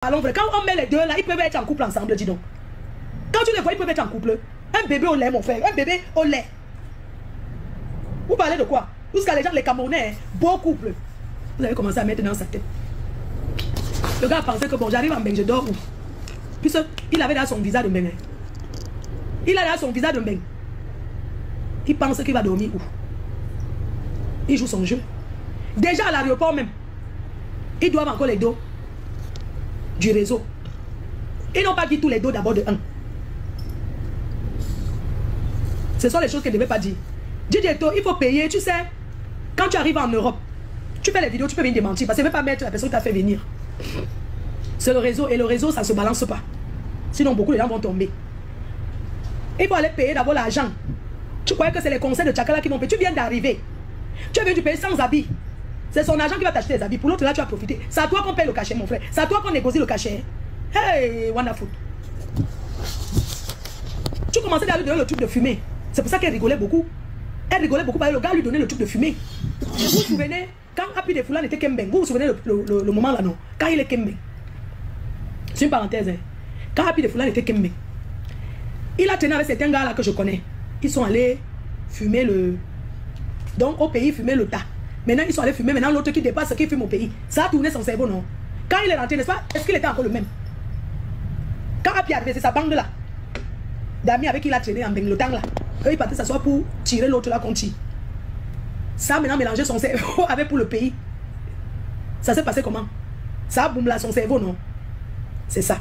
Parlons vrai. Quand on met les deux là, ils peuvent être en couple ensemble, dis donc. Quand tu les vois, ils peuvent être en couple. Un bébé au lait, mon frère. Un bébé au lait. Vous parlez de quoi? Jusqu'à les gens, les Camerounais, beau couple. Vous avez commencé à mettre dans sa tête. Le gars pensait que bon, j'arrive en Beng, je dors où? Puisqu'il avait là son visa de Beng. Il a là son visa de Beng. Il pense qu'il va dormir où? Il joue son jeu. Déjà à l'aéroport même, ils doivent encore les dos du réseau. Ils n'ont pas dit tous les dos d'abord de un. Ce sont les choses qu'ils ne devaient pas dire. Didieto, il faut payer, tu sais. Quand tu arrives en Europe, tu fais les vidéos, tu peux venir démentir. Parce que tu ne veux pas mettre la personne qui t'a fait venir. C'est le réseau. Et le réseau, ça ne se balance pas. Sinon, beaucoup de gens vont tomber. Il faut aller payer d'abord l'argent. Tu croyais que c'est les conseils de Tchakala qui vont payer. Tu viens d'arriver. Tu es venu payer sans habits. C'est son argent qui va t'acheter les habits. Pour l'autre, là, tu vas profiter. C'est à toi qu'on paye le cachet, mon frère. C'est à toi qu'on négocie le cachet. Hey, wonderful. Tu commençais à lui donner le truc de fumer. C'est pour ça qu'elle rigolait beaucoup. Elle rigolait beaucoup parce que le gars lui donnait le truc de fumer. Vous vous souvenez, quand Happy de Foulane était Kembeng, vous vous souvenez le moment là, non? Quand il est Kembeng. C'est une parenthèse. Hein. Quand Happy de Foulane était Kembeng, il a traîné avec certains gars là que je connais. Ils sont allés fumer le... Donc au pays, fumer le tas. Maintenant, ils sont allés fumer. Maintenant, l'autre qui dépasse ce qu'il fume au pays. Ça a tourné son cerveau, non? Quand il est rentré, n'est-ce pas? Est-ce qu'il était encore le même? Quand Happy est arrivé, c'est sa bande là. D'amis avec qui il a traîné en Beng, le temps là. Eux, ils partaient s'asseoir pour tirer l'autre là qu'on tire. Ça a maintenant mélangé son cerveau avec pour le pays. Ça s'est passé comment? Ça a boum là son cerveau, non? C'est ça.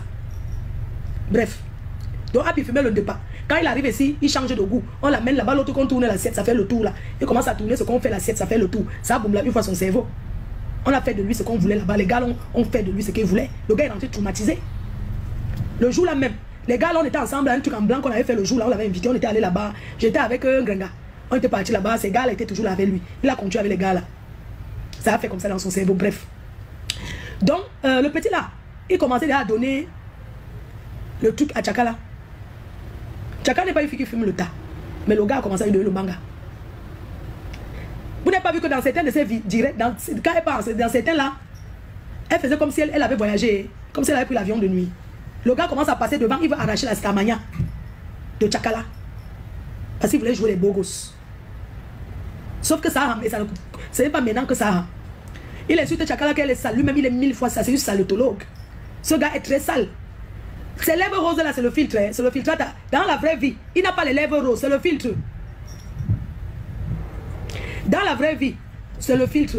Bref. Donc, Happy fumait le départ. Quand il arrive ici, il change de goût. On l'amène là-bas, l'autre qu'on tourne l'assiette, ça fait le tour là. Il commence à tourner ce qu'on fait l'assiette, ça fait le tour. Ça boum là, une fois son cerveau. On a fait de lui ce qu'on voulait là-bas. Les gars ont fait de lui ce qu'ils voulaient. Le gars est rentré traumatisé. Le jour là même, les gars là, on était ensemble, un truc en blanc qu'on avait fait le jour là, on l'avait invité, on était allé là-bas. J'étais avec un grand gars. On était parti là-bas, ces gars là étaient toujours là avec lui. Il a continué avec les gars là. Ça a fait comme ça dans son cerveau, bref. Donc, le petit là, il commençait déjà à donner le truc à Tchakala. Tchakala n'est pas une fille qui fume le tas. Mais le gars a commencé à lui donner le manga. Vous n'avez pas vu que dans certains de ses directs, quand elle passe, dans certains là, elle faisait comme si elle avait voyagé, comme si elle avait pris l'avion de nuit. Le gars commence à passer devant, il veut arracher la stamania de Tchakala. Parce qu'il voulait jouer les beaux gosses. Sauf que ça, ce n'est pas maintenant que ça. Il insulte Tchakala qu'elle est sale. Lui-même, il est 1000 fois ça. C'est juste salutologue. Ce gars est très sale. Ces lèvres roses là, c'est le filtre. Hein. C'est le filtre. Dans la vraie vie, il n'a pas les lèvres roses. C'est le filtre. Dans la vraie vie, c'est le filtre.